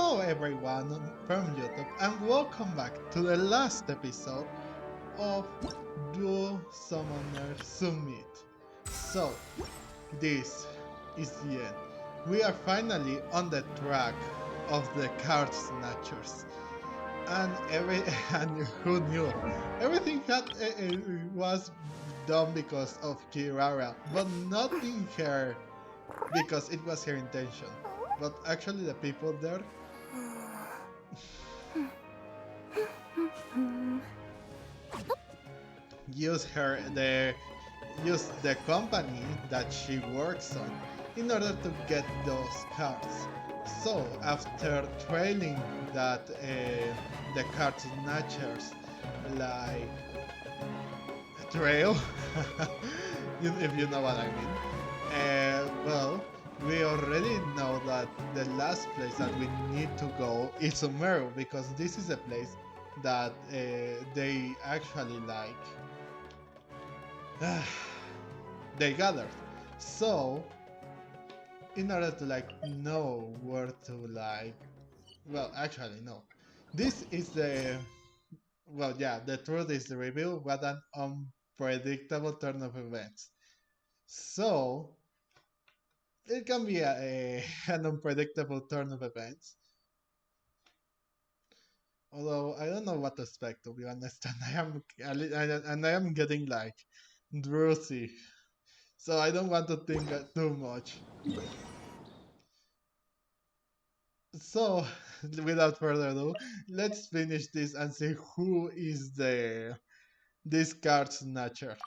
Hello everyone from YouTube and welcome back to the last episode of Duel Summoner Summit. So, this is the end. We are finally on the track of the card snatchers. And and who knew? Everything was done because of Kirara, but not in her because it was her intention. But actually the people there use the company that she works on in order to get those cards. So after trailing that the card snatchers like trail, if you know what I mean, well, we already know that the last place that we need to go is Sumeru because this is a place that they actually like they gathered. So in order to like know where to like, well, actually no, this is the, well, yeah, the truth is the reveal. What an unpredictable turn of events. So it can be an unpredictable turn of events. Although I don't know what to expect, to be honest, and I am getting like drowsy, so I don't want to think too much. So, without further ado, let's finish this and see who is this card snatcher,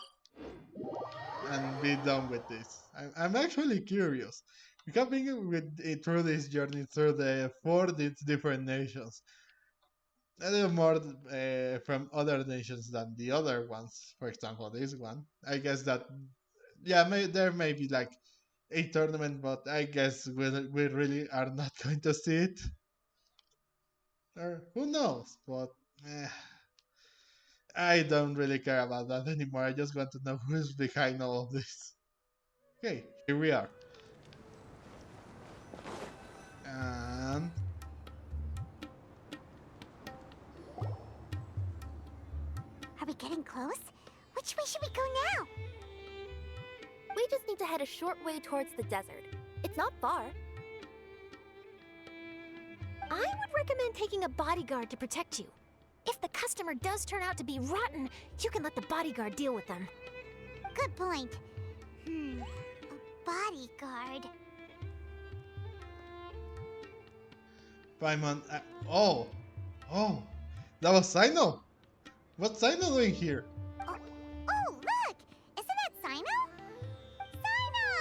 and be done with this. I'm actually curious. We have been through this journey through the four different nations. A little more from other nations than the other ones. For example, this one. I guess that, yeah, there may be like a tournament, but I guess we really are not going to see it. Or who knows? But eh, I don't really care about that anymore. I just want to know who's behind all of this. Okay, here we are. And Are we getting close? Which way should we go now? We just need to head a short way towards the desert. It's not far. I would recommend taking a bodyguard to protect you. If the customer does turn out to be rotten, you can let the bodyguard deal with them. Good point. A bodyguard. Paimon, oh, that was Cyno. What's Cyno doing here? Oh, look! Isn't that Cyno? Cyno!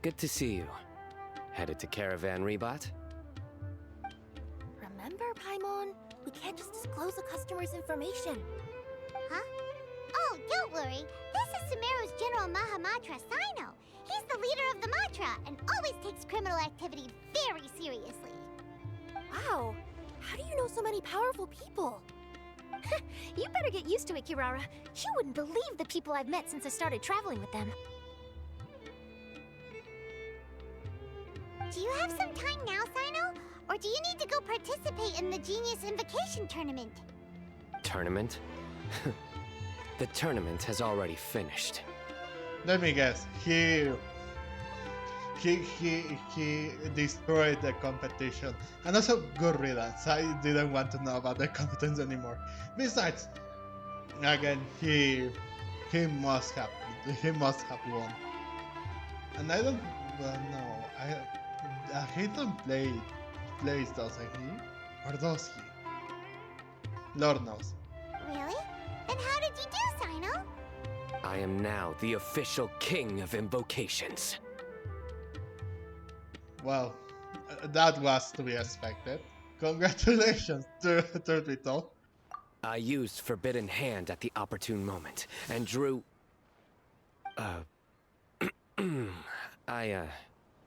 Good to see you. Headed to Caravan Rebot? Remember, Paimon? We can't just disclose a customer's information. Huh? Oh, don't worry. This is Sumeru's General Mahamatra, Cyno. He's the leader of the Matra and always takes criminal activity very seriously. Wow, how do you know so many powerful people? You better get used to it, Kirara. You wouldn't believe the people I've met since I started traveling with them. Do you have some time now, Cyno? Or do you need to go participate in the Genius Invocation Tournament? Tournament? The tournament has already finished. Let me guess. He destroyed the competition, and also good riddance. I didn't want to know about the competition anymore. Besides, again, he must have won. And I don't, well, no, he don't plays, doesn't he? Or does he? Lord knows. Really? Then how did you do, Cyno? I am now the official king of invocations. Well, that was to be expected. Congratulations, Turtle. I used Forbidden Hand at the opportune moment, and drew...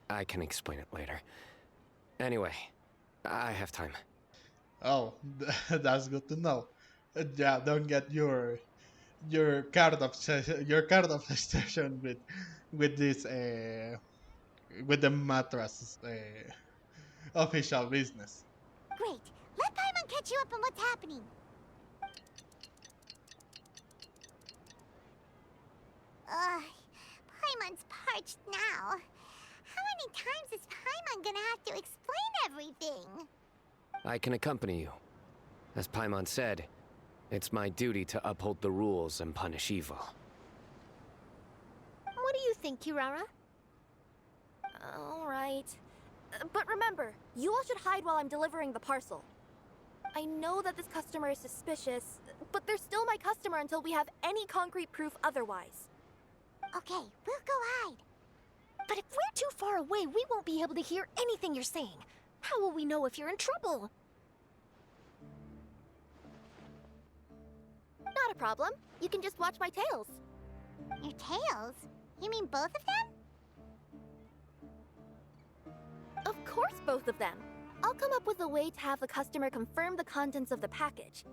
I can explain it later. Anyway, I have time. Oh, that's good to know. Yeah, don't get your your card obsession with this with the mattress official business. Great. Let Paimon catch you up on what's happening. Ugh, Paimon's parched now. How many times is Paimon gonna have to explain everything? I can accompany you. As Paimon said, it's my duty to uphold the rules and punish evil. What do you think, Kirara? All right. But remember, you all should hide while I'm delivering the parcel. I know that this customer is suspicious, but they're still my customer until we have any concrete proof otherwise. Okay, we'll go hide. But if we're too far away, we won't be able to hear anything you're saying. How will we know if you're in trouble? Not a problem. You can just watch my tails. Your tails? You mean both of them? Of course, both of them. I'll come up with a way to have the customer confirm the contents of the package.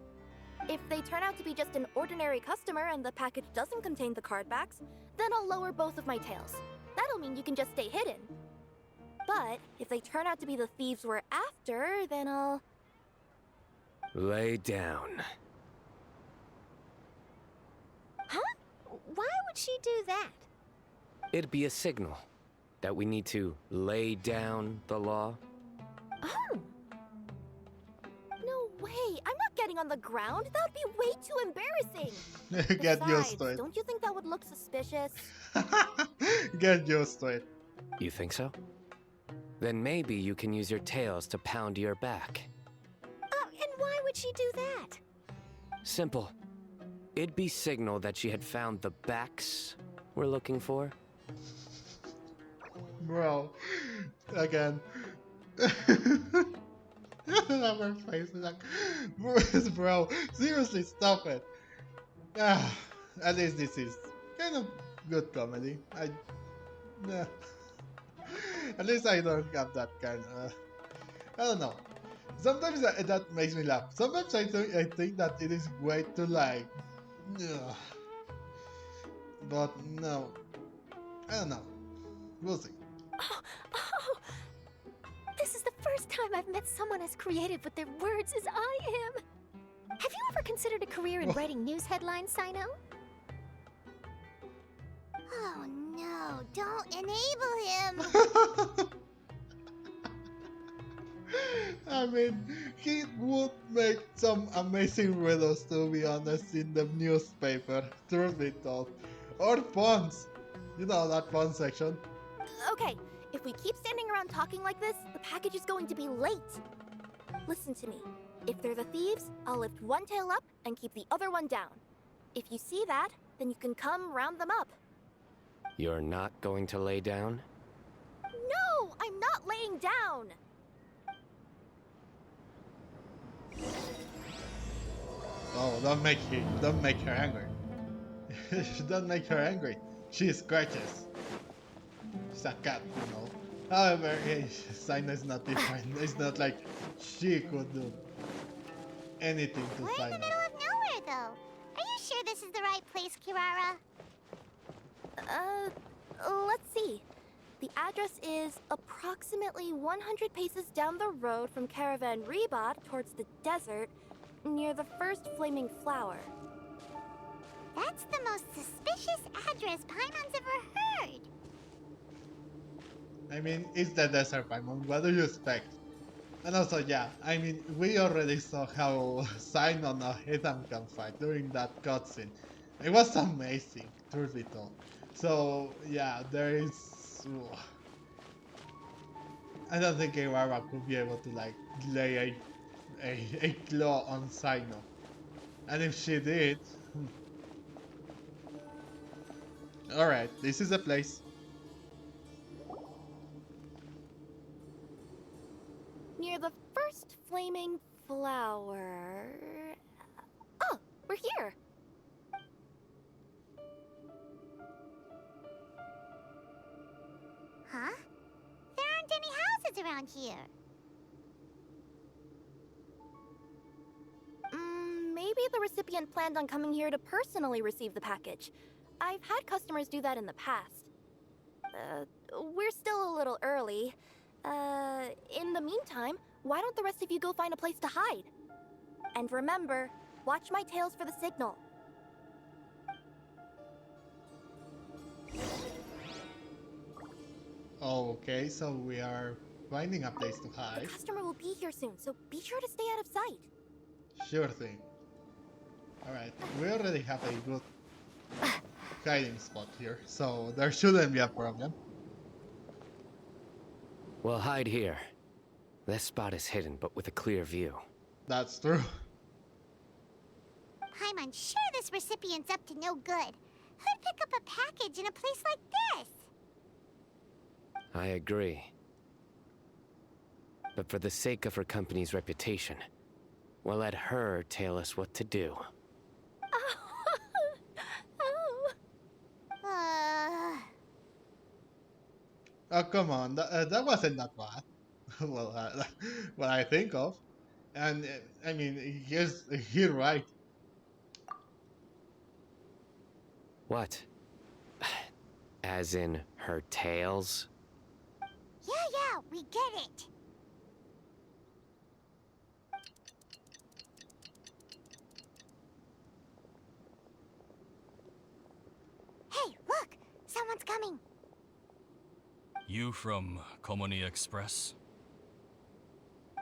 If they turn out to be just an ordinary customer and the package doesn't contain the card backs, then I'll lower both of my tails. That'll mean you can just stay hidden. But if they turn out to be the thieves we're after, then I'll... Lay down. Huh? Why would she do that? It'd be a signal that we need to lay down the law. Oh. No way. I'm not getting on the ground. That would be way too embarrassing. Get used to Besides, it. don't you think that would look suspicious? Get used to it. You think so? Then maybe you can use your tails to pound your back. And why would she do that? Simple. It'd be signal that she had found the backs we're looking for. Bro, again. Her face is like, bro, seriously, stop it. Ah, at least this is kind of good comedy. Yeah. At least I don't have that kind of, I don't know. Sometimes that makes me laugh. Sometimes I think that it is way too like, ugh. But no, I don't know. We'll see. Oh, this is the first time I've met someone as creative with their words as I am. Have you ever considered a career in writing news headlines, Cyno? Oh no, don't enable him! I mean, he would make some amazing riddles, to be honest, in the newspaper, truth be told. Or puns. You know that pun section. Okay, if we keep standing around talking like this, the package is going to be late. Listen to me. If they're the thieves, I'll lift one tail up and keep the other one down. If you see that, then you can come round them up. You're not going to lay down? No, I'm not laying down. Oh, don't make her angry. Don't make her angry. She scratches. She's a cat, you know. However, hey, Cyno is not different. It's not like she could do anything to We're in the Cyno. middle of nowhere, though. Are you sure this is the right place, Kirara? Let's see. The address is approximately 100 paces down the road from Caravan Reebot towards the desert, near the first flaming flower. That's the most suspicious address Paimon's ever heard. I mean, it's the desert, Paimon. What do you expect? And also, yeah, I mean, we already saw how Cyno and Ethan can fight during that cutscene. It was amazing, truth be told. So, yeah, there is... I don't think Kirara could be able to, like, lay a claw on Cyno. And if she did... Alright, this is the place. Near the first flaming flower... Oh, we're here! Huh? There aren't any houses around here. Maybe the recipient planned on coming here to personally receive the package. I've had customers do that in the past. We're still a little early. In the meantime, why don't the rest of you go find a place to hide? And remember, watch my tails for the signal. Okay, so we are finding a place to The hide. customer will be here soon, so be sure to stay out of sight. Sure thing. Alright, we already have a good hiding spot here, so there shouldn't be a problem. We'll hide here. This spot is hidden, but with a clear view. That's true. I'm unsure this recipient's up to no good. Who'd pick up a package in a place like this? I agree. But for the sake of her company's reputation, we'll let her tell us what to do. Uh, Oh, come on, that wasn't that bad. Well, what I think of. And, I mean, he's right. What? As in her tails? yeah, we get it. Hey, look! Someone's coming. You from Komoni Express?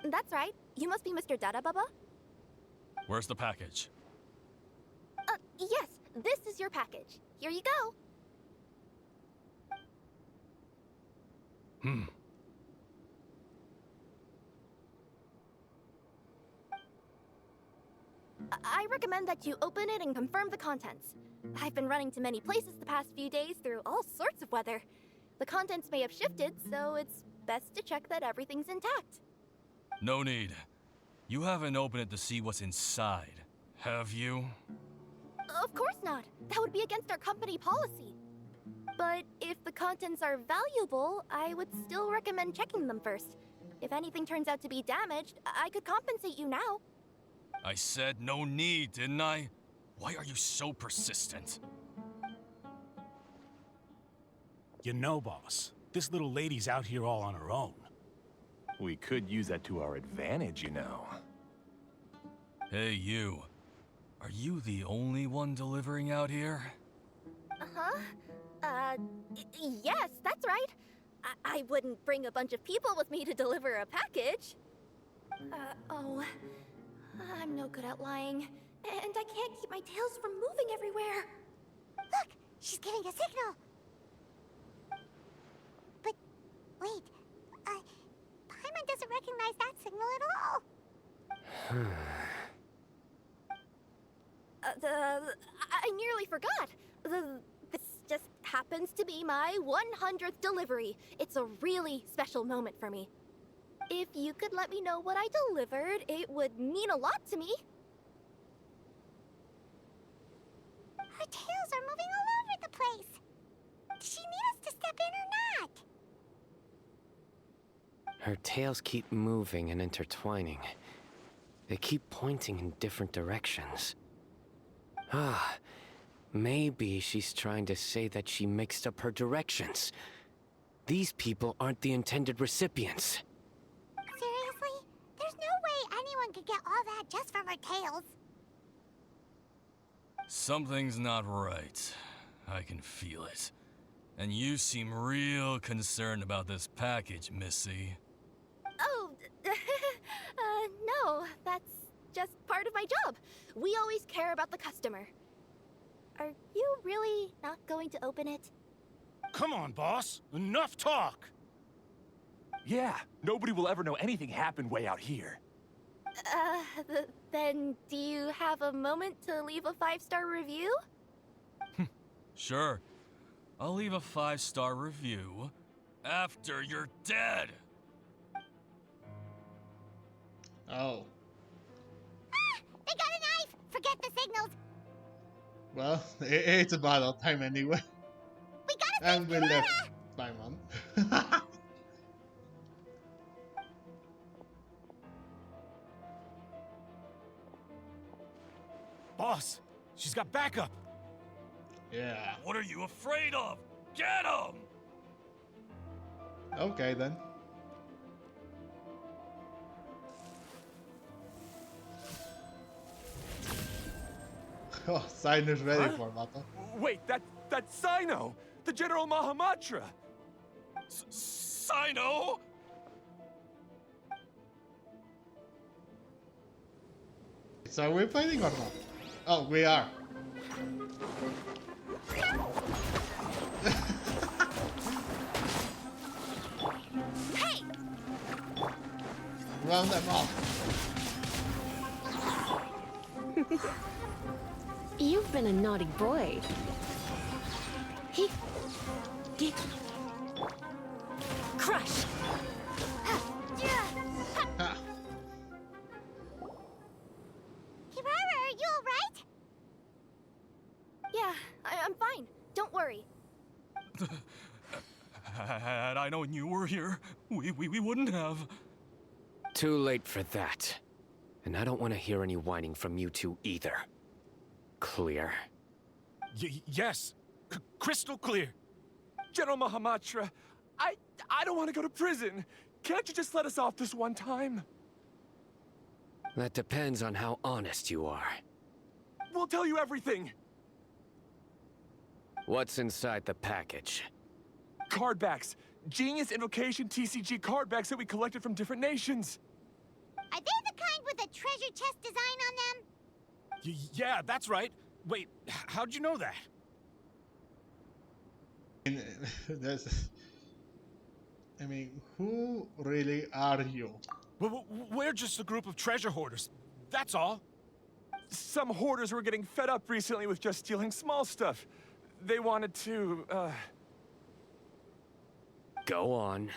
That's right. You must be Mr. Dada Baba? Where's the package? Yes, this is your package. Here you go. I recommend that you open it and confirm the contents. I've been running to many places the past few days through all sorts of weather. The contents may have shifted, so it's best to check that everything's intact. No need. You haven't opened it to see what's inside, have you? Of course not. That would be against our company policy. But if the contents are valuable, I would still recommend checking them first. If anything turns out to be damaged, I could compensate you now. I said no need, didn't I? Why are you so persistent? You know, boss, this little lady's out here all on her own. We could use that to our advantage, you know. Hey, you. Are you the only one delivering out here? Uh-huh. Yes, that's right. I wouldn't bring a bunch of people with me to deliver a package. I'm no good at lying. And I can't keep my tails from moving everywhere. Look! She's giving a signal! But, wait. Paimon doesn't recognize that signal at all! I nearly forgot. This just happens to be my 100th delivery. It's a really special moment for me. If you could let me know what I delivered, it would mean a lot to me. Her tails are moving all over the place! Does she need us to step in or not? Her tails keep moving and intertwining. They keep pointing in different directions. Ah, maybe she's trying to say that she mixed up her directions. These people aren't the intended recipients. Seriously? There's no way anyone could get all that just from her tails. Something's not right. I can feel it. And you seem real concerned about this package, Missy. Oh, no, that's just part of my job. We always care about the customer. Are you really not going to open it? Come on, boss. Enough talk. Yeah, nobody will ever know anything happened way out here. Then do you have a moment to leave a 5-star review? Sure. I'll leave a 5-star review after you're dead. Oh. They got a knife! Forget the signals! Well, it's battle time anyway. We gotta And we save left Kirara! Paimon. Boss, she's got backup. Yeah. What are you afraid of? Get him! Okay then. Oh, Cyno's ready Huh? for battle. Wait, that's Cyno, the General Mahamatra. Cyno? So are we fighting or not? Oh, we are. Hey! Round them off. You've been a naughty boy. He... Crush! Ha. Kirara, are you alright? Yeah, I'm fine. Don't worry. Had I known you were here, we wouldn't have. Too late for that. And I don't want to hear any whining from you two either. Clear? Yes. Crystal clear. General Mahamatra, I don't want to go to prison. Can't you just let us off this one time? That depends on how honest you are. We'll tell you everything. What's inside the package? Card backs. Genius Invocation TCG card backs that we collected from different nations. Are they the kind with a treasure chest design on them? Yeah, that's right. Wait, how'd you know that? I mean, who really are you? We're just a group of treasure hoarders. That's all. Some hoarders were getting fed up recently with just stealing small stuff. They wanted to, Go on.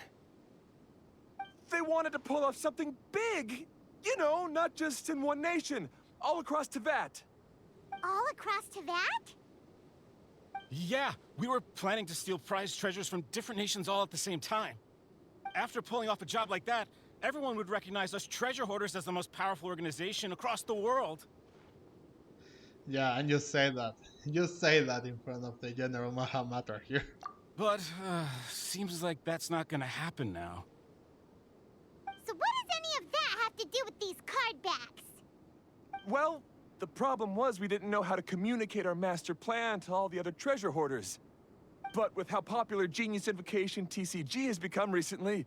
They wanted to pull off something big. You know, not just in one nation. All across Teyvat. All across Teyvat? Yeah, we were planning to steal prized treasures from different nations all at the same time. After pulling off a job like that, everyone would recognize us treasure hoarders as the most powerful organization across the world. Yeah, and you say that. You say that in front of the General Mahamatra here. But, seems like that's not gonna happen now. So what does any of that have to do with these card backs? Well, the problem was we didn't know how to communicate our master plan to all the other treasure hoarders. But with how popular Genius Invocation TCG has become recently,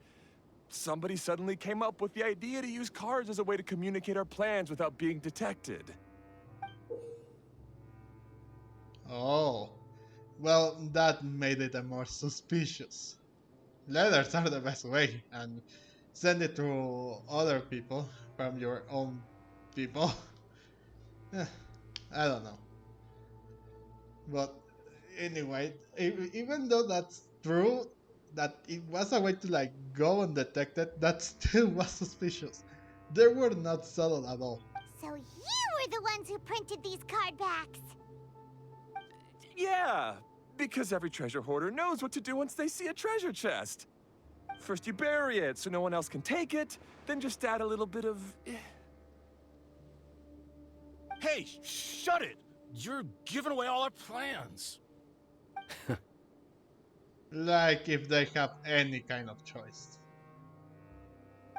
somebody suddenly came up with the idea to use cards as a way to communicate our plans without being detected. Oh. Well, that made it more suspicious. Letters are the best way, and send it to other people from your own people. I don't know. But anyway, even though that's true, that it was a way to like go undetected, that still was suspicious. They were not subtle at all. So you were the ones who printed these card backs. Yeah, because every treasure hoarder knows what to do once they see a treasure chest. First you bury it so no one else can take it, then just add a little bit of... Hey, shut it! You're giving away all our plans. Like if they have any kind of choice.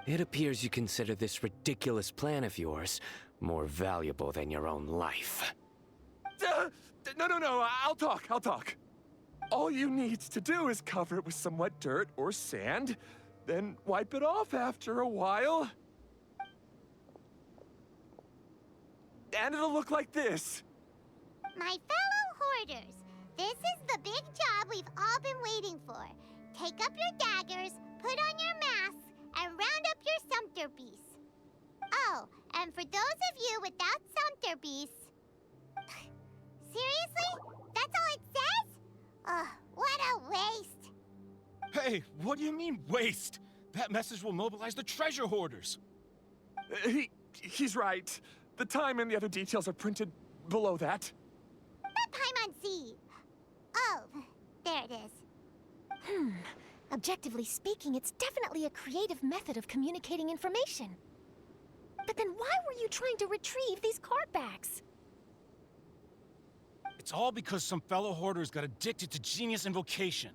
It appears you consider this ridiculous plan of yours more valuable than your own life. No, I'll talk. All you need to do is cover it with some wet dirt or sand, then wipe it off after a while. And it'll look like this. My fellow hoarders, this is the big job we've all been waiting for. Take up your daggers, put on your masks, and round up your sumpter-piece. Oh, and for those of you without sumpter-piece... Seriously? That's all it says? Ugh, what a waste. Hey, what do you mean, waste? That message will mobilize the treasure hoarders. He's right. The time and the other details are printed below that. Not Paimon-Z. Oh, there it is. Objectively speaking, it's definitely a creative method of communicating information. But then why were you trying to retrieve these card backs? It's all because some fellow hoarders got addicted to genius invocation.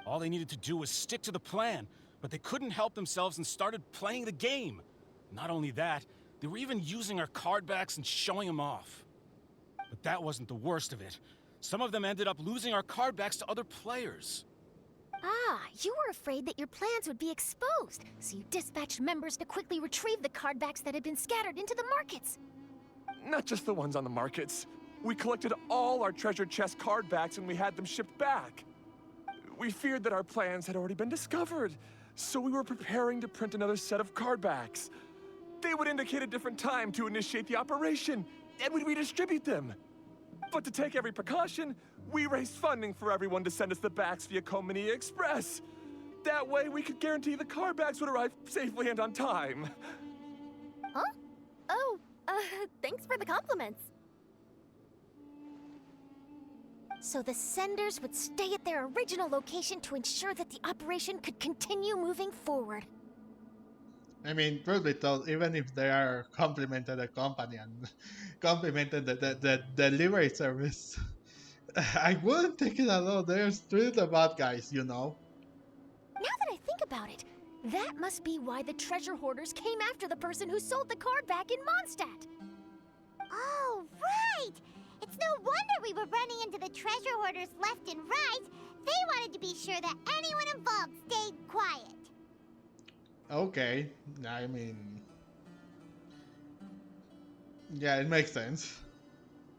All they needed to do was stick to the plan, but they couldn't help themselves and started playing the game. Not only that, they were even using our card backs and showing them off. But that wasn't the worst of it. Some of them ended up losing our card backs to other players. Ah, you were afraid that your plans would be exposed, so you dispatched members to quickly retrieve the card backs that had been scattered into the markets. Not just the ones on the markets. We collected all our treasure chest card backs and we had them shipped back. We feared that our plans had already been discovered, so we were preparing to print another set of card backs. They would indicate a different time to initiate the operation, and we'd redistribute them. But to take every precaution, we raised funding for everyone to send us the backs via Comania Express. That way, we could guarantee the card backs would arrive safely and on time. Huh? Oh, thanks for the compliments. So the senders would stay at their original location to ensure that the operation could continue moving forward. I mean, truth be told, even if they are complimented the company and complimented the delivery service, I wouldn't take it at all. They're still the bad guys, you know? Now that I think about it, that must be why the treasure hoarders came after the person who sold the card back in Mondstadt. Oh, right! It's no wonder we were running into the treasure hoarders left and right. They wanted to be sure that anyone involved stayed quiet. Okay, I mean... yeah, it makes sense.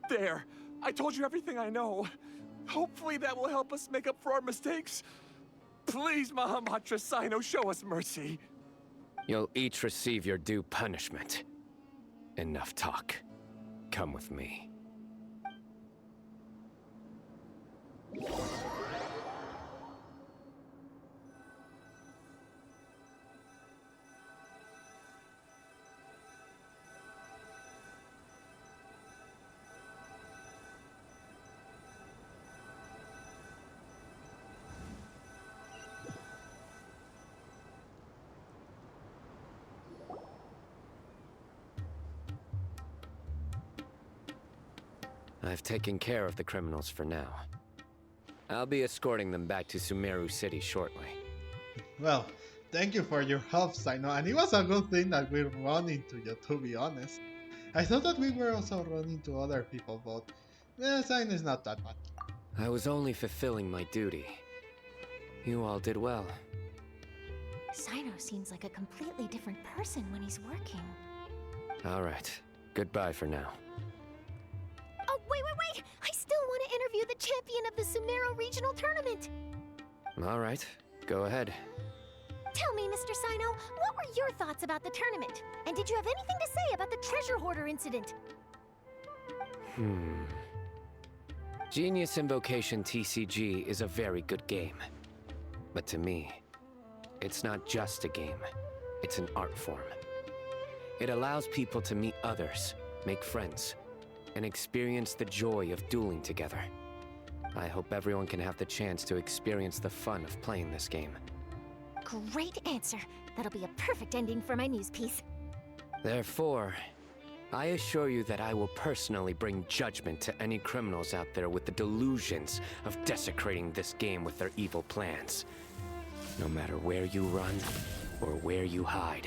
There! I told you everything I know. Hopefully that will help us make up for our mistakes. Please, Mahamatra Cyno, show us mercy. You'll each receive your due punishment. Enough talk. Come with me. I've taken care of the criminals for now. I'll be escorting them back to Sumeru City shortly. Well, thank you for your help, Cyno, and it was a good thing that we run into you, to be honest. I thought that we were also running to other people, but Cyno is not that bad. I was only fulfilling my duty. You all did well. Cyno seems like a completely different person when he's working. All right. Goodbye for now. Oh, wait! I still want to interview the champion of the Sumeru Regional Tournament! All right. Go ahead. Tell me, Mr. Cyno, what were your thoughts about the tournament? And did you have anything to say about the treasure hoarder incident? Genius Invocation TCG is a very good game. But to me, it's not just a game. It's an art form. It allows people to meet others, make friends, and experience the joy of dueling together. I hope everyone can have the chance to experience the fun of playing this game. Great answer. That'll be a perfect ending for my news piece. Therefore, I assure you that I will personally bring judgment to any criminals out there with the delusions of desecrating this game with their evil plans. No matter where you run or where you hide,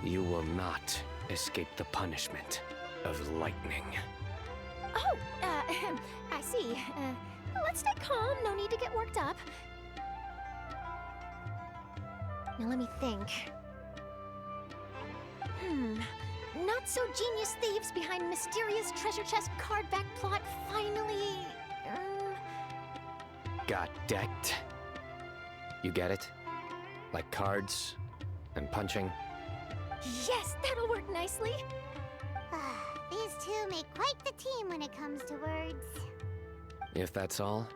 you will not escape the punishment of lightning. Oh, I see. Let's stay calm. No need to get worked up. Now let me think. Not so genius thieves behind mysterious treasure chest card back plot finally... Got decked? You get it? Like cards and punching? Yes, that'll work nicely. These two make quite the team when it comes to words. If that's all,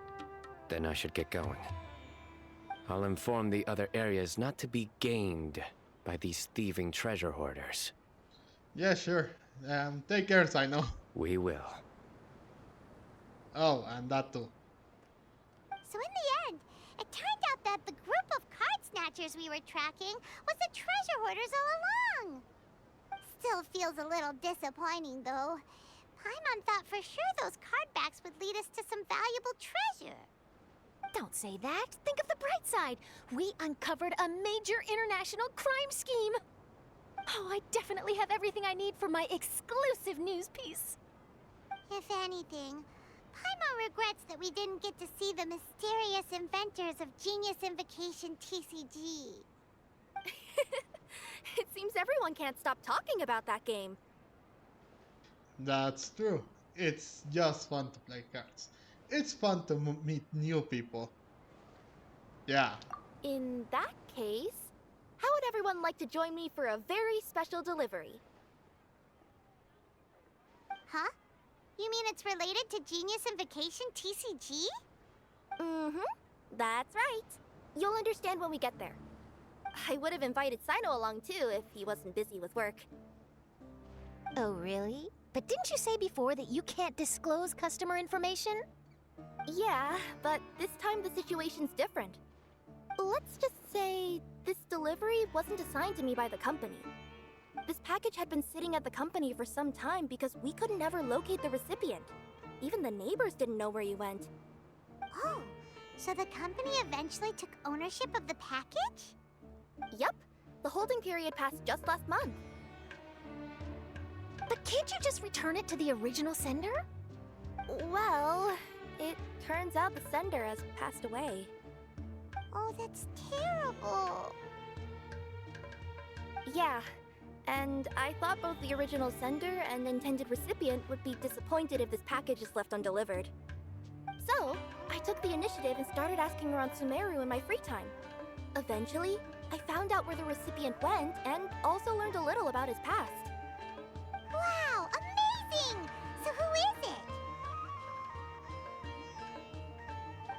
then I should get going. I'll inform the other areas not to be gamed by these thieving treasure hoarders. Yeah, sure. Take care, Cyno. We will. Oh, and that too. So in the end, it turned out that the group of card snatchers we were tracking was the treasure hoarders all along. Still feels a little disappointing, though. Paimon thought for sure those card backs would lead us to some valuable treasure. Don't say that. Think of the bright side. We uncovered a major international crime scheme. Oh, I definitely have everything I need for my exclusive news piece. If anything, Paimon regrets that we didn't get to see the mysterious inventors of Genius Invocation TCG. It seems everyone can't stop talking about that game. That's true. It's just fun to play cards. It's fun to meet new people. Yeah. In that case, how would everyone like to join me for a very special delivery? Huh? You mean it's related to Genius Invocation TCG? Mm-hmm. That's right. You'll understand when we get there. I would have invited Cyno along too if he wasn't busy with work. Oh, really? But didn't you say before that you can't disclose customer information? Yeah, but this time the situation's different. Let's just say this delivery wasn't assigned to me by the company. This package had been sitting at the company for some time because we could never locate the recipient. Even the neighbors didn't know where he went. Oh, so the company eventually took ownership of the package? Yep, the holding period passed just last month. But can't you just return it to the original sender? Well, it turns out the sender has passed away. Oh, that's terrible. Yeah, and I thought both the original sender and intended recipient would be disappointed if this package is left undelivered. So, I took the initiative and started asking around Sumeru in my free time. Eventually, I found out where the recipient went and also learned a little about his past. Wow, amazing! So who is it?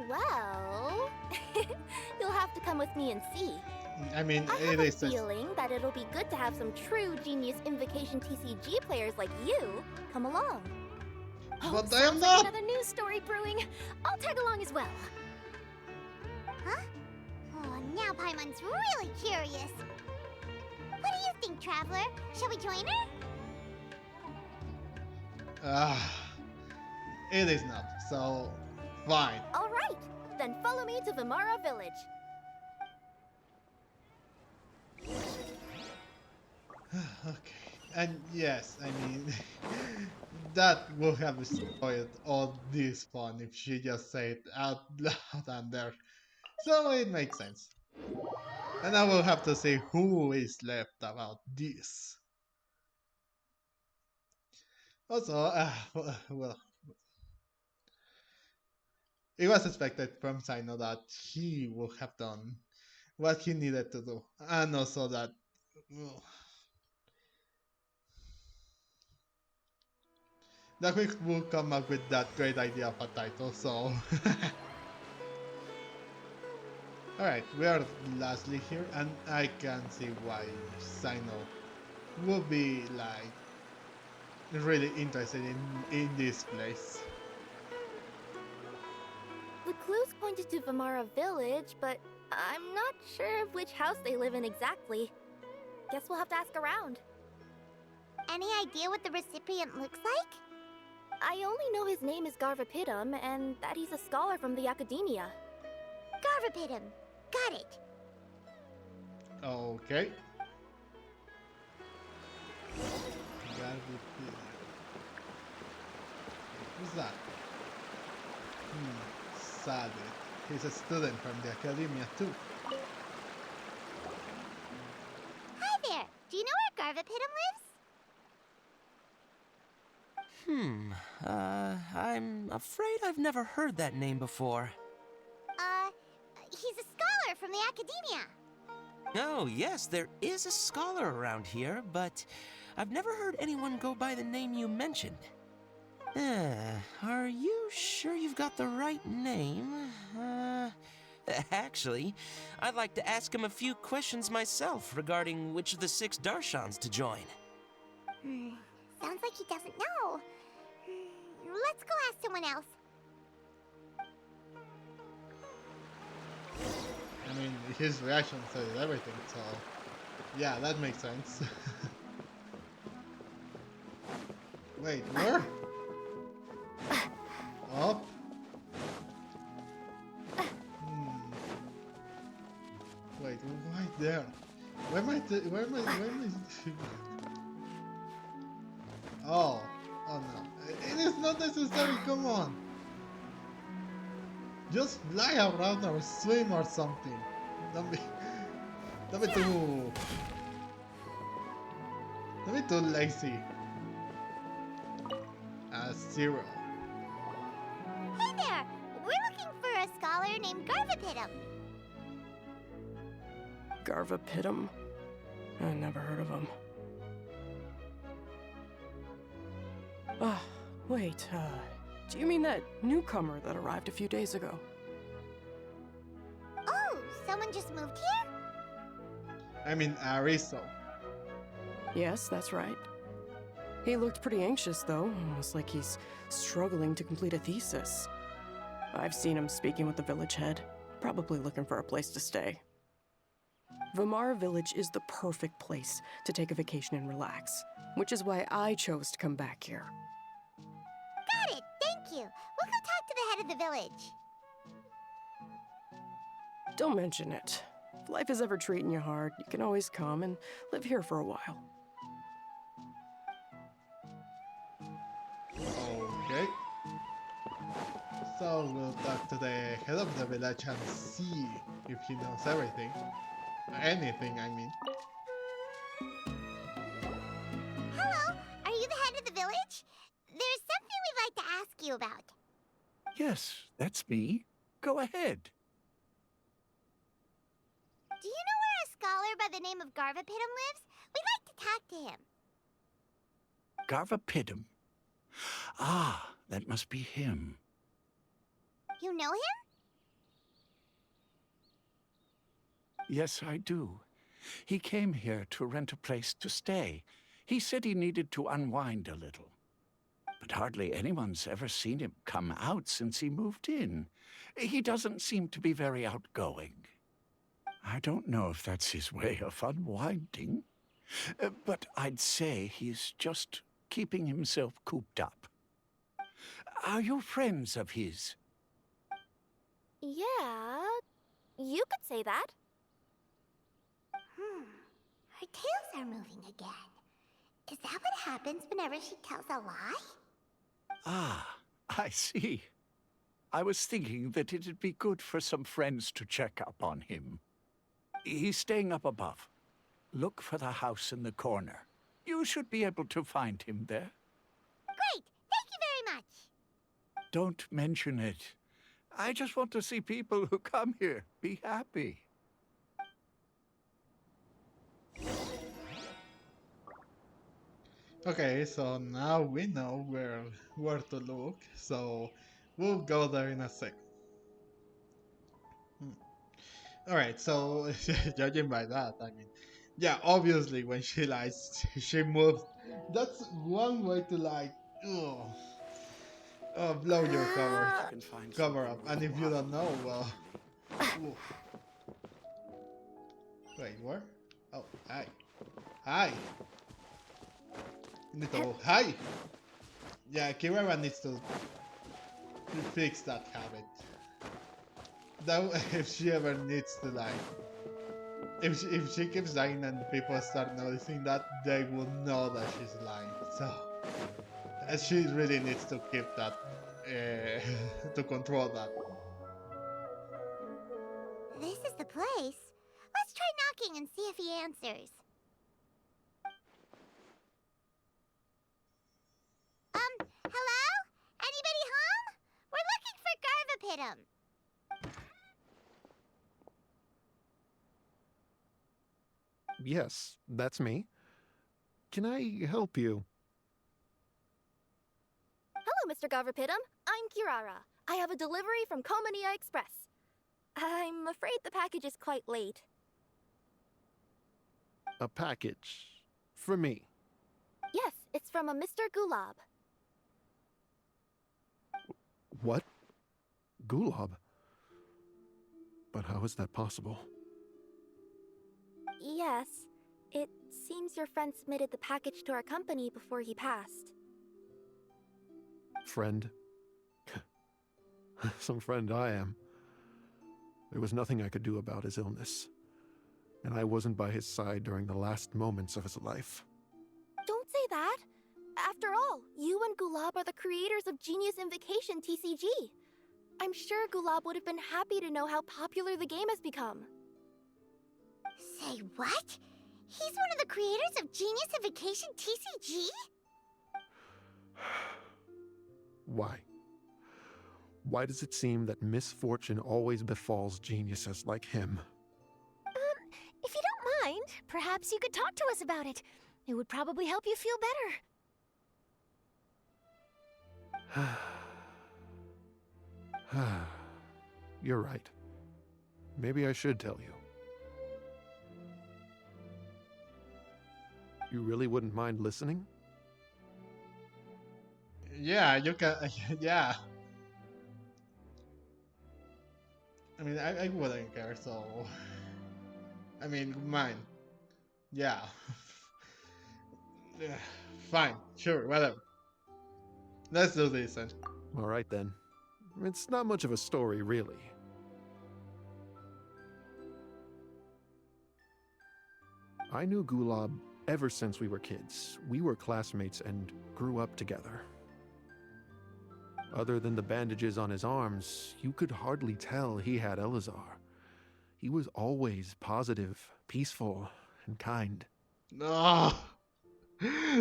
Well, you'll have to come with me and see. I mean, I it have a is. feeling that it'll be good to have some true Genius Invocation TCG players like you come along. But I am sounds not. like another news story brewing. I'll tag along as well. Huh? Oh, now Paimon's really curious. What do you think, Traveler? Shall we join her? It is not. So, fine. All right, then follow me to Vimara Village. Okay. And yes, I mean, that would have spoiled all this fun if she just said it out loud and there. So it makes sense. And I will have to say who is left about this. Also, well, it was expected from Cyno that he would have done what he needed to do, and also that that we will come up with that great idea of a title. So, alright, we are lastly here, and I can see why Cyno would be like really interested in this place. The clues pointed to Vimara Village, but I'm not sure of which house they live in exactly. Guess we'll have to ask around. Any idea what the recipient looks like? I only know his name is Garvapidum and that he's a scholar from the Academia. Garvapidum. Got it. Okay. Who's that? Sadly, he's a student from the Academia too. Hi there. Do you know where Garvapidum lives? I'm afraid I've never heard that name before. He's a scholar from the Academia. Oh, yes, there is a scholar around here, but I've never heard anyone go by the name you mentioned. Are you sure you've got the right name? Actually, I'd like to ask him a few questions myself regarding which of the 6 Darshans to join. Sounds like he doesn't know. Let's go ask someone else. I mean, his reaction says everything, so yeah, that makes sense. Wait, where? why there? Where am I? Where am I? Oh, oh no! It is not necessary. Come on, just fly around or swim or something. Don't be, don't be too, don't be too lazy. Zero. Hey there! We're looking for a scholar named Garvapitum. Garvapitum? I never heard of him. Wait, do you mean that newcomer that arrived a few days ago? Oh, someone just moved here? I mean, Aristo. Yes, that's right. He looked pretty anxious, though, almost like he's struggling to complete a thesis. I've seen him speaking with the village head, probably looking for a place to stay. Vamara Village is the perfect place to take a vacation and relax, which is why I chose to come back here. Got it, thank you. We'll go talk to the head of the village. Don't mention it. If life is ever treating you hard, you can always come and live here for a while. Okay. So we'll talk to the head of the village and see if he knows everything. Anything, I mean. Hello, are you the head of the village? There's something we'd like to ask you about. Yes, that's me. Go ahead. Do you know where a scholar by the name of Garvapitum lives? We'd like to talk to him. Garvapitum. Ah, that must be him. You know him? Yes, I do. He came here to rent a place to stay. He said he needed to unwind a little. But hardly anyone's ever seen him come out since he moved in. He doesn't seem to be very outgoing. I don't know if that's his way of unwinding, but I'd say he's just keeping himself cooped up. Are you friends of his? Yeah, you could say that. Her tails are moving again. Is that what happens whenever she tells a lie? Ah, I see. I was thinking that it'd be good for some friends to check up on him. He's staying up above. Look for the house in the corner. You should be able to find him there. Great! Thank you very much! Don't mention it. I just want to see people who come here be happy. Okay, so now we know where to look, so we'll go there in a sec. Alright, so judging by that, I mean, yeah, obviously when she lies, she moves. That's one way to like, blow your cover up. And if you don't know, well, ooh. Wait, where? Oh, hi. Hi! Little hi! Yeah, Kirara needs to fix that habit. That if she ever needs to like, if she keeps lying and people start noticing that, they will know that she's lying. So she really needs to keep that, to control that. This is the place. Let's try knocking and see if he answers. Hello? Anybody home? We're looking for Garvapitum. Yes, that's me. Can I help you? Hello, Mr. Garvapitum. I'm Kirara. I have a delivery from Komania Express. I'm afraid the package is quite late. A package for me. Yes, it's from a Mr. Gulab. What? Gulab? But how is that possible? Yes, it seems your friend submitted the package to our company before he passed. Friend? Some friend I am. There was nothing I could do about his illness. and I wasn't by his side during the last moments of his life. Don't say that. After all, you and Gulab are the creators of Genius Invocation TCG. I'm sure Gulab would have been happy to know how popular the game has become. Say what? He's one of the creators of Genius Invocation TCG? Why? Why does it seem that misfortune always befalls geniuses like him? If you don't mind, perhaps you could talk to us about it. It would probably help you feel better. You're right. Maybe I should tell you. You really wouldn't mind listening? Yeah, you can. Yeah. I mean, I wouldn't care, so. I mean, mine. Yeah. Yeah, fine, sure, whatever. Let's do this then. Alright then. It's not much of a story, really. I knew Gulab ever since we were kids. We were classmates and grew up together. Other than the bandages on his arms, you could hardly tell he had Elazar. He was always positive, peaceful, and kind. No!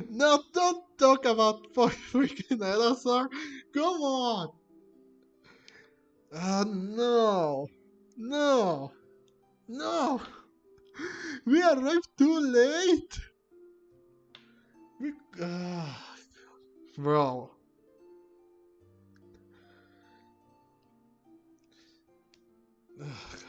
No, don't talk about freaking Elazar! Come on! No! No! No! We arrived too late! We... bro. Oh, God.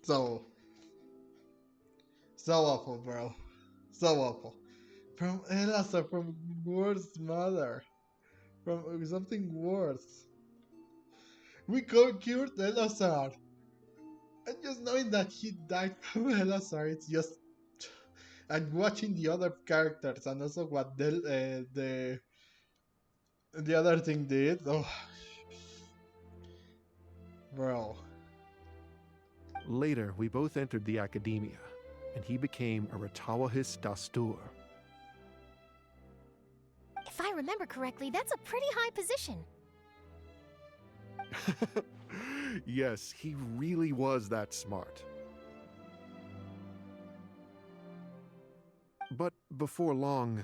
So awful, bro. So awful. From Elasa, from worse mother. From something worse. We cured Elazar. And just knowing that he died from Elazar, it's just. And watching the other characters and also what the other thing did. Oh, bro. Later, we both entered the academia, and he became a Ratawahis Dastur. If I remember correctly, that's a pretty high position. Yes, he really was that smart. But before long,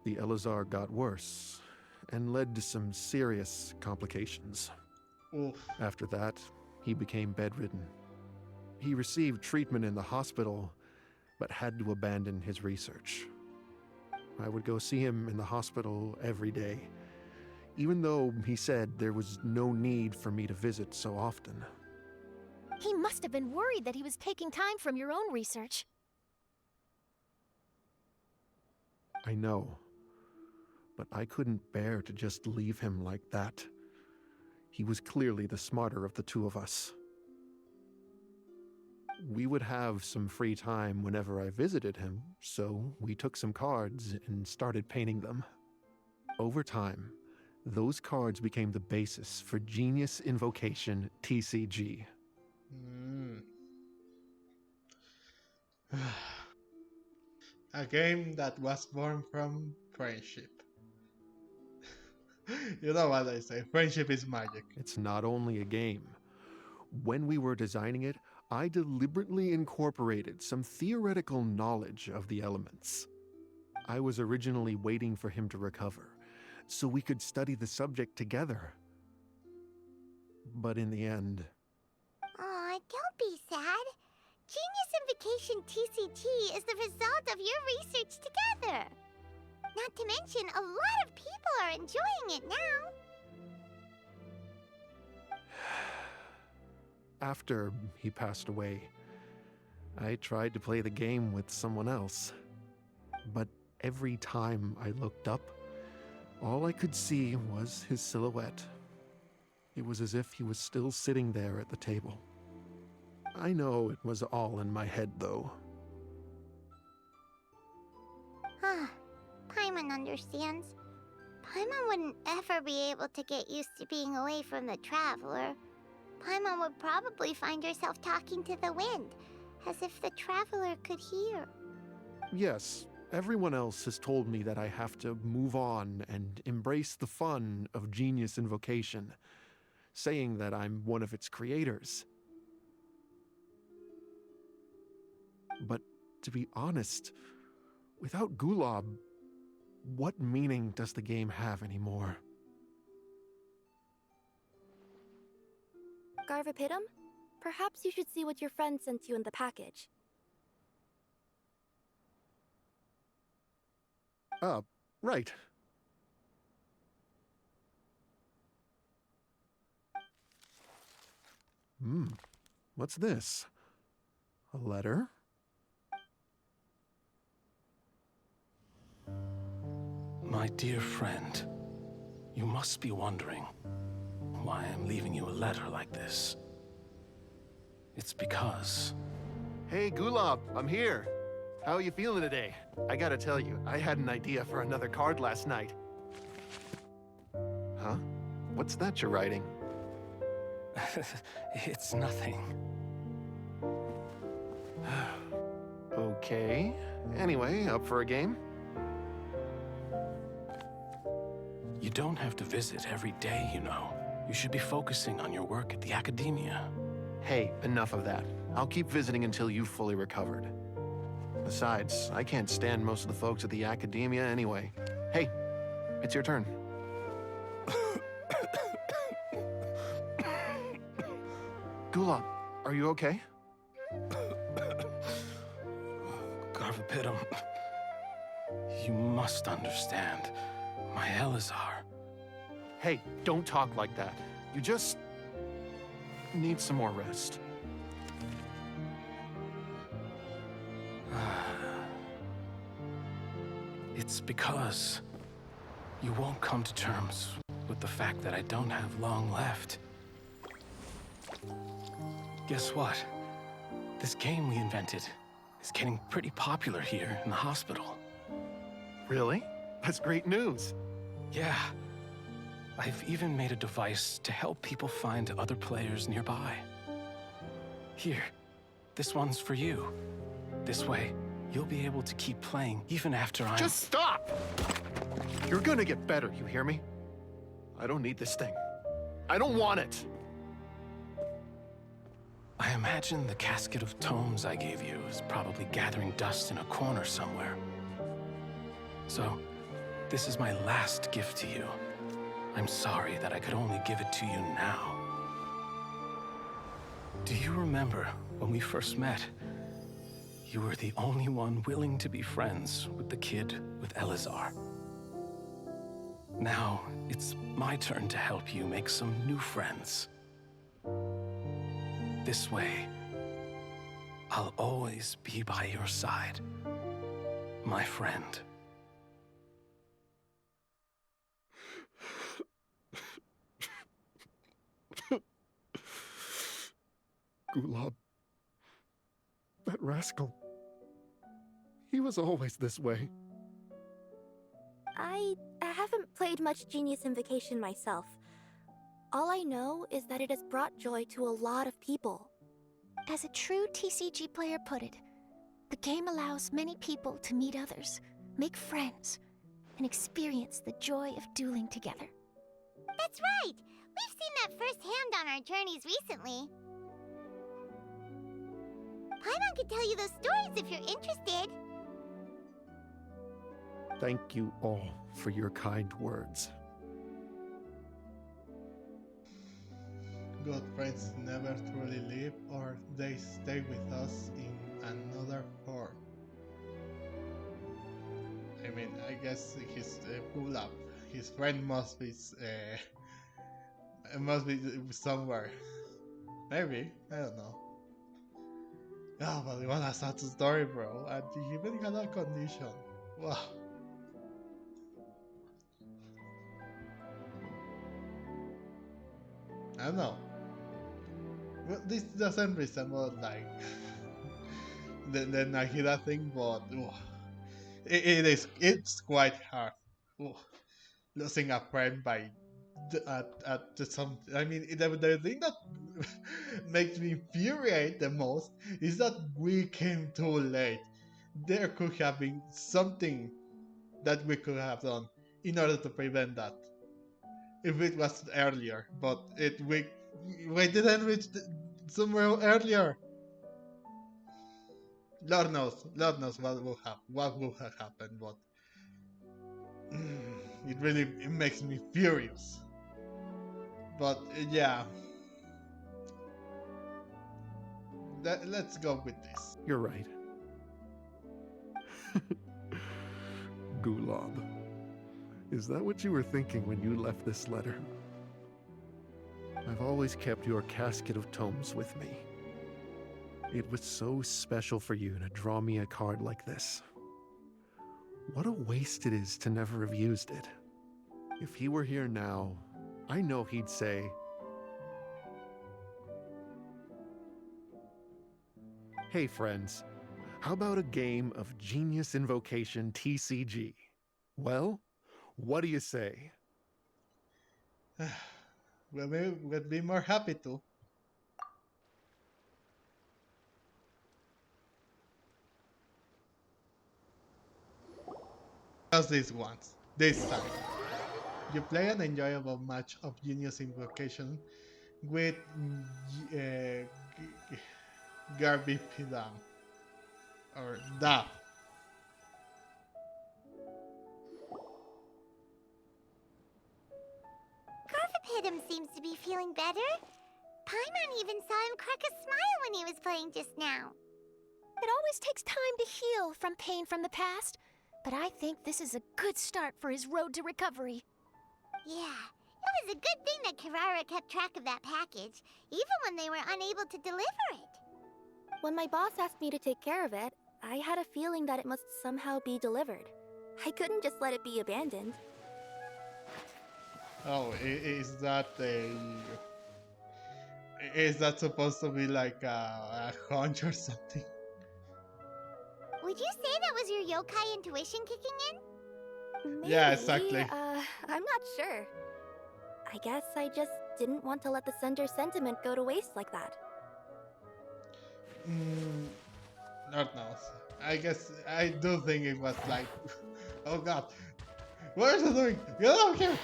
the Elazar got worse and led to some serious complications. Oof. After that, he became bedridden. He received treatment in the hospital, but had to abandon his research. I would go see him in the hospital every day, even though he said there was no need for me to visit so often. He must have been worried that he was taking time from your own research. I know, but I couldn't bear to just leave him like that. He was clearly the smarter of the two of us. We would have some free time whenever I visited him, so we took some cards and started painting them. Over time, those cards became the basis for Genius Invocation TCG. A game that was born from friendship. You know what I say, friendship is magic. It's not only a game. When we were designing it, I deliberately incorporated some theoretical knowledge of the elements. I was originally waiting for him to recover, so we could study the subject together. But in the end... Aw, don't be sad. Genius Invocation TCG is the result of your research together. Not to mention, a lot of people are enjoying it now. After he passed away, I tried to play the game with someone else. But every time I looked up, all I could see was his silhouette. It was as if he was still sitting there at the table. I know it was all in my head, though. Paimon understands. Paimon wouldn't ever be able to get used to being away from the Traveler. Paimon would probably find herself talking to the wind, as if the Traveler could hear. Yes, everyone else has told me that I have to move on and embrace the fun of Genius Invocation, saying that I'm one of its creators. But to be honest, without Gulob, what meaning does the game have anymore? Garvapitum, perhaps you should see what your friend sent you in the package. Right. What's this? A letter? My dear friend, you must be wondering why I'm leaving you a letter like this. It's because... Hey, Gulob, I'm here. How are you feeling today? I gotta tell you, I had an idea for another card last night. Huh? What's that you're writing? It's nothing. Okay. Anyway, up for a game? You don't have to visit every day, you know. You should be focusing on your work at the academia. Hey, enough of that. I'll keep visiting until you've fully recovered. Besides, I can't stand most of the folks at the academia anyway. Hey, it's your turn. Gulob, are you okay? Garvapitum, you must understand. My Elazar. Hey, don't talk like that. You just need some more rest. It's because you won't come to terms with the fact that I don't have long left. Guess what? This game we invented is getting pretty popular here in the hospital. Really? That's great news. Yeah. I've even made a device to help people find other players nearby. Here, this one's for you. This way, you'll be able to keep playing even after I'm... Just stop! You're gonna get better, you hear me? I don't need this thing. I don't want it! I imagine the casket of tomes I gave you is probably gathering dust in a corner somewhere. So, this is my last gift to you. I'm sorry that I could only give it to you now. Do you remember when we first met? You were the only one willing to be friends with the kid with Elazar. Now, it's my turn to help you make some new friends. This way, I'll always be by your side, my friend. Gulob. That rascal. He was always this way. I haven't played much Genius Invocation myself. All I know is that it has brought joy to a lot of people. As a true TCG player put it, the game allows many people to meet others, make friends, and experience the joy of dueling together. That's right! We've seen that firsthand on our journeys recently. Paimon could tell you those stories if you're interested. Thank you all for your kind words. Good friends never truly leave, or they stay with us in another form. I mean, I guess his Gulob, his friend must be somewhere. Maybe, I don't know. Oh, but it was a sad story, bro, and he even got a condition. Wow. I don't know. Well, this doesn't resemble like the Nahida thing, but it's quite hard. Ooh. losing a friend by at some. I mean, the thing that makes me infuriate the most is that we came too late. There could have been something that we could have done in order to prevent that if it was earlier, but we didn't reach somewhere earlier. Lord knows what would have happened, but it makes me furious. But yeah, let's go with this. You're right. Gulob. Is that what you were thinking when you left this letter? I've always kept your casket of tomes with me. It was so special for you to draw me a card like this. What a waste it is to never have used it. If he were here now, I know he'd say, "Hey friends, how about a game of Genius Invocation TCG? Well, what do you say?" We'd be more happy to. Just this time. You play an enjoyable match of Genius Invocation with Garby Pidam or Da. Garvipidum seems to be feeling better. Paimon even saw him crack a smile when he was playing just now. It always takes time to heal from pain from the past, but I think this is a good start for his road to recovery. Yeah, it was a good thing that Kirara kept track of that package, even when they were unable to deliver it. When my boss asked me to take care of it, I had a feeling that it must somehow be delivered. I couldn't just let it be abandoned. Oh, is that supposed to be like a hunch or something? Would you say that was your yokai intuition kicking in? Maybe, Yeah, exactly. I'm not sure. I guess I just didn't want to let the sender's sentiment go to waste like that. Lord knows. I guess I do think it was like, oh god, what are you doing? Get over here!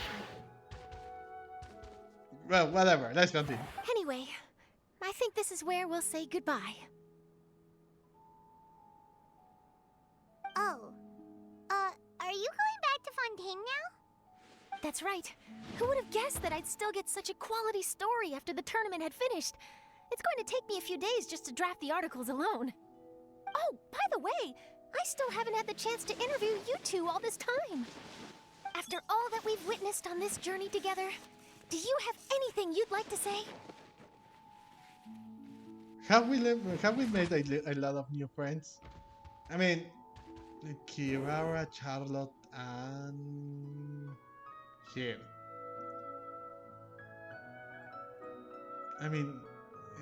Well, whatever. Let's continue. Anyway, I think this is where we'll say goodbye. Oh. Are you going back to Fontaine now? That's right. Who would have guessed that I'd still get such a quality story after the tournament had finished? It's going to take me a few days just to draft the articles alone. Oh, by the way, I still haven't had the chance to interview you two all this time. After all that we've witnessed on this journey together, do you have anything you'd like to say? Have we made a lot of new friends? I mean, Kirara, Charlotte, and him. I mean,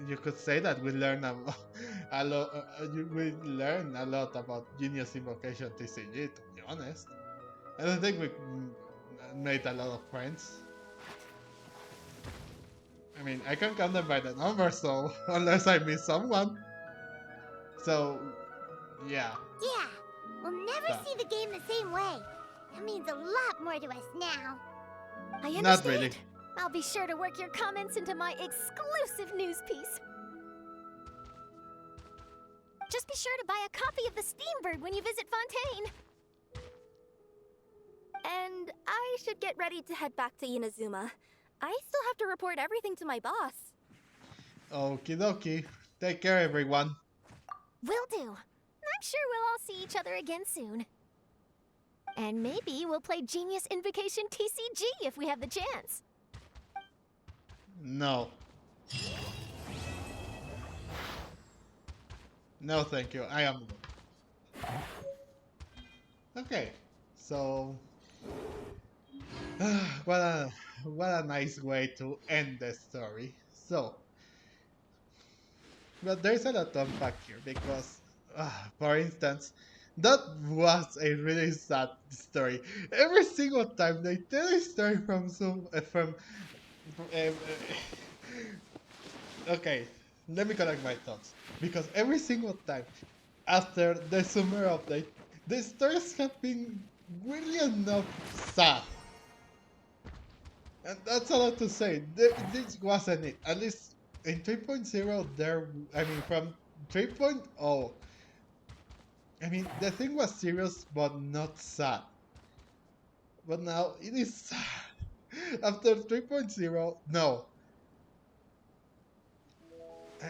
you could say that we learn a lot. We learn a lot about Genius Invocation TCG. To be honest, I don't think we made a lot of friends. I mean, I can count them by the number, so unless I miss someone. So, yeah. Yeah, we'll never see the game the same way. That means a lot more to us now. I understand. Not really. I'll be sure to work your comments into my exclusive news piece. Just be sure to buy a copy of the Steambird when you visit Fontaine. And I should get ready to head back to Inazuma. I still have to report everything to my boss. Okie dokie. Take care, everyone. Will do. I'm sure we'll all see each other again soon. And maybe we'll play Genius Invocation TCG if we have the chance. No. No, thank you. I am good. Okay, so what a nice way to end the story. So, but there's a lot to unpack here because, for instance, That was a really sad story. Every single time they tell a story from okay, let me collect my thoughts because every single time after the summer update, the stories have been weirdly enough sad. And that's a lot to say. This wasn't it. At least in 3.0, I mean, from 3.0, I mean, the thing was serious but not sad. But now it is sad. After 3.0, no.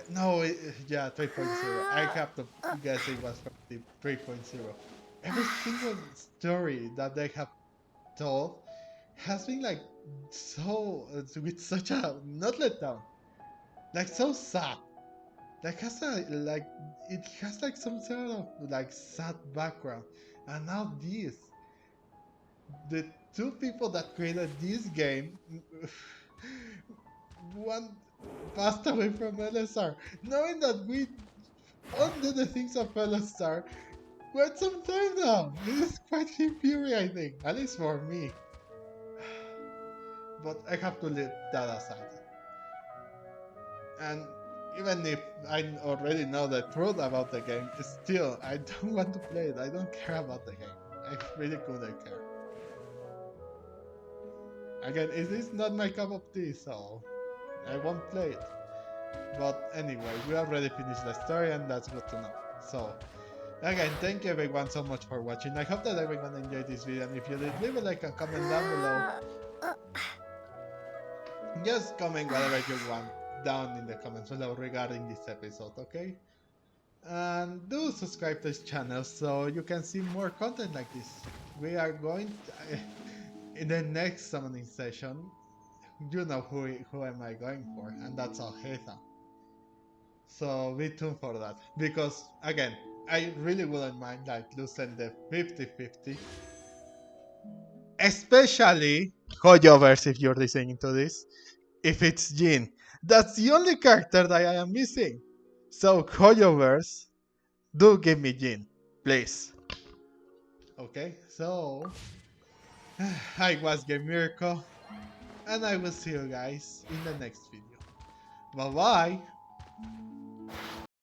No, yeah, 3.0. I have to guess it was from the 3.0. Every single story that they have told has been like so, with such a, not letdown, like so sad. Like has a, like, it has like some sort of like sad background. And now this, the two people that created this game, one passed away from LSR, knowing that we under the things of LSR quite some time now. It is quite infuriating, at least for me. But I have to leave that aside. And even if I already know the truth about the game, still, I don't want to play it. I don't care about the game. I really couldn't care. Again, it is not my cup of tea, so I won't play it. But anyway, we already finished the story, and that's good to know. So, again, thank you everyone so much for watching. I hope that everyone enjoyed this video, and if you did, leave a like and comment down below. Just comment whatever you want down in the comments below regarding this episode, okay? And do subscribe to this channel so you can see more content like this. We are going to, in the next summoning session, you know who am I going for, and that's Alheza. So be tuned for that, because again, I really wouldn't mind like losing the 50-50, especially Hoyoverse if you're listening to this. If it's Jin, that's the only character that I am missing. So Hoyoverse, do give me Jin, please. Okay, so I was Game Miracle, and I will see you guys in the next video. Bye bye!